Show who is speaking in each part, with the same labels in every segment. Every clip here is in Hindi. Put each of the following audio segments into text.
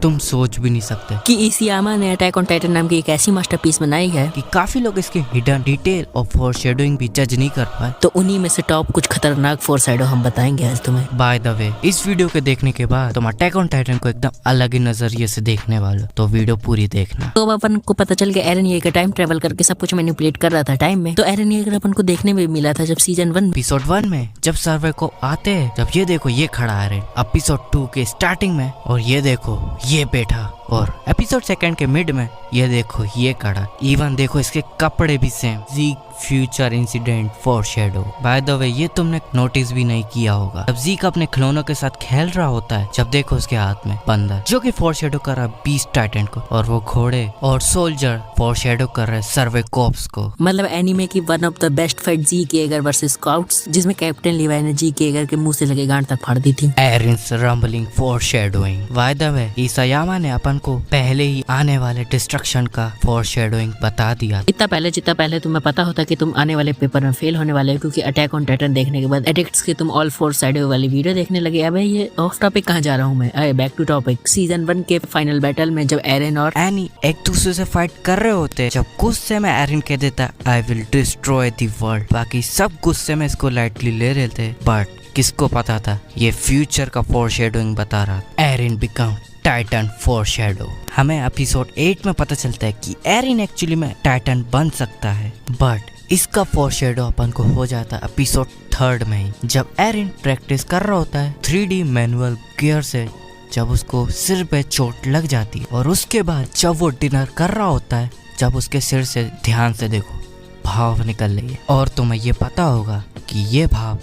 Speaker 1: तुम सोच भी नहीं सकते
Speaker 2: कि इसियामा ने अटैक ऑन टाइटन नाम की एक ऐसी मास्टरपीस बनाई है
Speaker 1: कि काफी लोग इसके हिडन डिटेल और फोरशैडोइंग भी जज नहीं कर पाए।
Speaker 2: तो उन्हीं में से टॉप कुछ खतरनाक फोरशैडो हम बताएंगे आज तुम्हें।
Speaker 1: बाय द वे, इस वीडियो के देखने के बाद तुम अटैक ऑन टाइटन को एकदम अलग ही नजरिए से देखने वाले हो, तो वीडियो पूरी देखना।
Speaker 2: तो अब अपन को पता चल गया एरन येगर टाइम ट्रेवल करके सब कुछ मैनिपुलेट कर रहा था टाइम में। तो एरन येगर अपन को देखने में मिला था जब सीजन 1
Speaker 1: एपिसोड 1 में जब सर्वे को आते हैं, जब ये देखो ये खड़ा है एपिसोड 2 के स्टार्टिंग में, और ये देखो ये बैठा, और एपिसोड 2 के मिड में ये देखो ये खड़ा। इवन देखो इसके कपड़े भी same. Zeke future incident foreshadow. By the way, ये तुमने नोटिस भी नहीं किया होगा, जब ज़ीक अपने खिलौनों के साथ खेल रहा होता है, जब देखो उसके हाथ में बंदर जो कि फोरशैडो कर रहा है बीस्ट टाइटन को, और वो घोड़े और सोल्जर फोरशैडो कर रहे हैं सर्वे कॉप्स को।
Speaker 2: मतलब एनीमे की one of the best fight Zeke Yeager versus scouts, जिसमें कैप्टन लीवाई ने ज़ीक येगर के मुंह से लगे गांठ तक फाड़ दी थी।
Speaker 1: Eren's rumbling foreshadowing. By the way, Isayama ने अपन को पहले ही आने वाले डिस्ट्रक्शन का फोरशैडोइंग बता दिया।
Speaker 2: जितना पहले तुम्हें पता होता कि तुम आने वाले पेपर में फेल होने वाले हो, क्योंकि अटैक ऑन टाइटन देखने के बाद एडिक्ट्स के तुम ऑल फोरशैडो वाली वीडियो देखने लगे। अब ये ऑफ टॉपिक कहाँ जा रहा हूँ मैं, अरे बैक टू टॉपिक। सीजन 1 के फाइनल बैटल में जब एरन और
Speaker 1: एनी एक दूसरे से फाइट कर रहे होते, जब गुस्से में एरन कह देता I will destroy the world, बाकी सब गुस्से में इसको लाइटली ले रहे थे, बट किसको पता था ये फ्यूचर का फोरशैडोइंग बता रहा। एरन बिकम टाइटन फोरशैडो। हमें एपिसोड 8 में पता चलता है कि एरन एक्चुअली में टाइटन बन सकता है, बट इसका फोरशैडो अपन को हो जाता है एपिसोड 3 में ही, जब एरन प्रैक्टिस कर रहा होता है 3D मैनुअल गियर से, जब उसको सिर पे चोट लग जाती है, और उसके बाद जब वो डिनर कर रहा होता है, जब उसके सिर से ध्यान से देखो भाव निकल रही है, और तुम्हें ये पता होगा कि ये भाव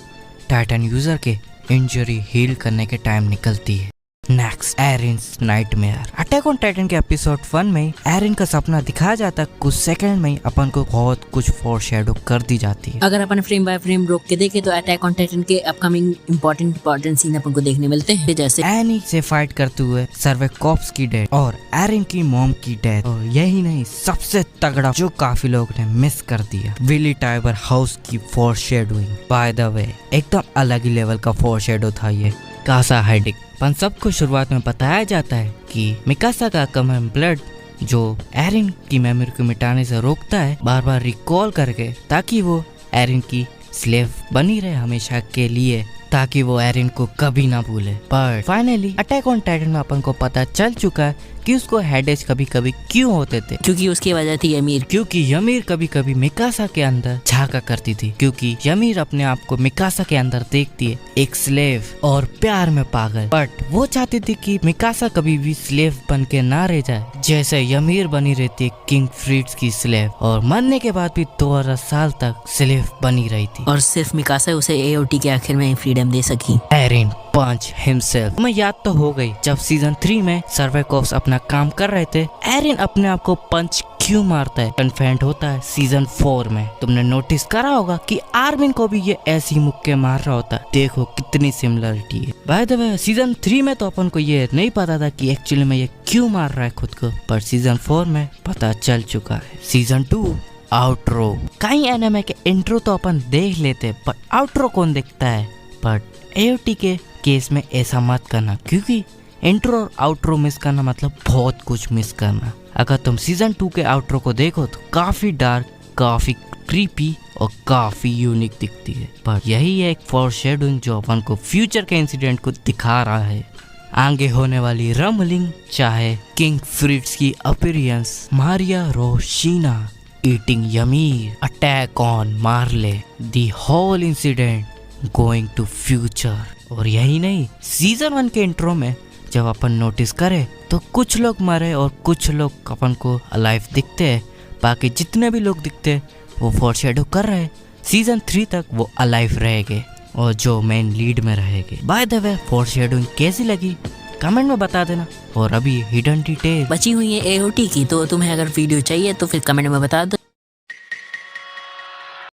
Speaker 1: टाइटन यूजर के इंजरी हील करने के टाइम निकलती है। Next, arenes nightmare. Attack on Titan के एपिसोड 1 में एरिन का सपना दिखाया जाता है, कुछ सेकंड में ही अपन को बहुत कुछ फोरशैडो कर दी जाती है।
Speaker 2: अगर अपन फ्रेम बाय फ्रेम रोक के देखें तो अटैक ऑन टाइटन के अपकमिंग इंपॉर्टेंट सीन अपन को देखने मिलते हैं, जैसे
Speaker 1: एनी से फाइट करते हुए सर्वे कॉप्स की डेथ और एरिन की मॉम की डेथ, और यही नहीं सबसे तगड़ा जो काफी लोग ने मिस कर दिया, विली टाइबर हाउस की फोरशैडोइंग। बाय द वे, एकदम अलग ही लेवल का फोरशैडो था ये। कासा हाइडिक अपन सबको शुरुआत में बताया जाता है कि मिकासा का कमन ब्लड जो एरिन की मेमोरी को मिटाने से रोकता है, बार बार रिकॉल करके, ताकि वो एरिन की स्लेव बनी रहे हमेशा के लिए, ताकि वो एरिन को कभी ना भूले। पर फाइनली अटैक ऑन टाइटन में अपन को पता चल चुका है कि उसको हेडेज कभी कभी क्यों होते थे,
Speaker 2: क्योंकि उसकी वजह थी यमीर।
Speaker 1: क्योंकि यमीर कभी कभी मिकासा के अंदर झांका करती थी, क्योंकि यमीर अपने आप को मिकासा के अंदर देखती है एक स्लेव और प्यार में पागल, बट वो चाहती थी कि मिकासा कभी भी स्लेव बन के ना रह जाए, जैसे यमीर बनी रहती है किंग फ्रीड्स की स्लेव, और मरने के बाद भी 2000 साल तक स्लेव बनी रही थी,
Speaker 2: और सिर्फ मिकासा उसे एओटी के आखिर में फ्रीडम दे सकी।
Speaker 1: एरिन पंच हिमसेल्फ। तुम्हें याद तो हो गई, जब सीजन 3 में सर्वे कॉप्स अपना काम कर रहे थे, एरिन अपने आप को पंच क्यों मारता है कन्फेंट होता है सीजन 4 में। तुमने नोटिस करा होगा कि आर्मिन को भी ये ऐसी मुक्के मार रहा होता है, देखो कितनी सिमिलरिटी है। बाय द वे, सीजन 3 में तो अपन को ये नहीं पता था कि एक्चुअली में ये क्यों मार रहा है खुद को, पर सीजन 4 में पता चल चुका है। Season 2 outro. कई एनिमे के इंट्रो तो अपन देख लेते, पर आउटरो कौन देखता है, बट एओटी के केस में ऐसा मत करना, क्योंकि इंट्रो और आउटरो मिस करना मतलब बहुत कुछ मिस करना। अगर तुम सीजन 2 के आउटरो को देखो तो काफी डार्क, काफी क्रीपी और काफी यूनिक दिखती है, पर यही है एक फोरशैडोइंग जो अपन को फ्यूचर के इंसिडेंट को दिखा रहा है। आगे होने वाली रंबलिंग, चाहे किंग फ्रीड्स की appearance, Maria Rosina eating Ymir, attack on Marley, the whole incident going to future, और यही नहीं सीजन 1 के इंट्रो में जब अपन नोटिस करें तो कुछ लोग मरे और कुछ लोग अपन को अलाइव दिखते हैं, बाकी जितने भी लोग दिखते हैं वो फोरशैडो कर रहे हैं सीजन 3 तक वो अलाइव रहेंगे, और जो मेन लीड में रहेंगे। बाय द वे, फोरशैडोइंग कैसी लगी कमेंट में बता देना, और अभी हिडन डिटेल
Speaker 2: बची हुई है एओटी की, तो तुम्हें अगर वीडियो चाहिए तो फिर कमेंट में बता दो।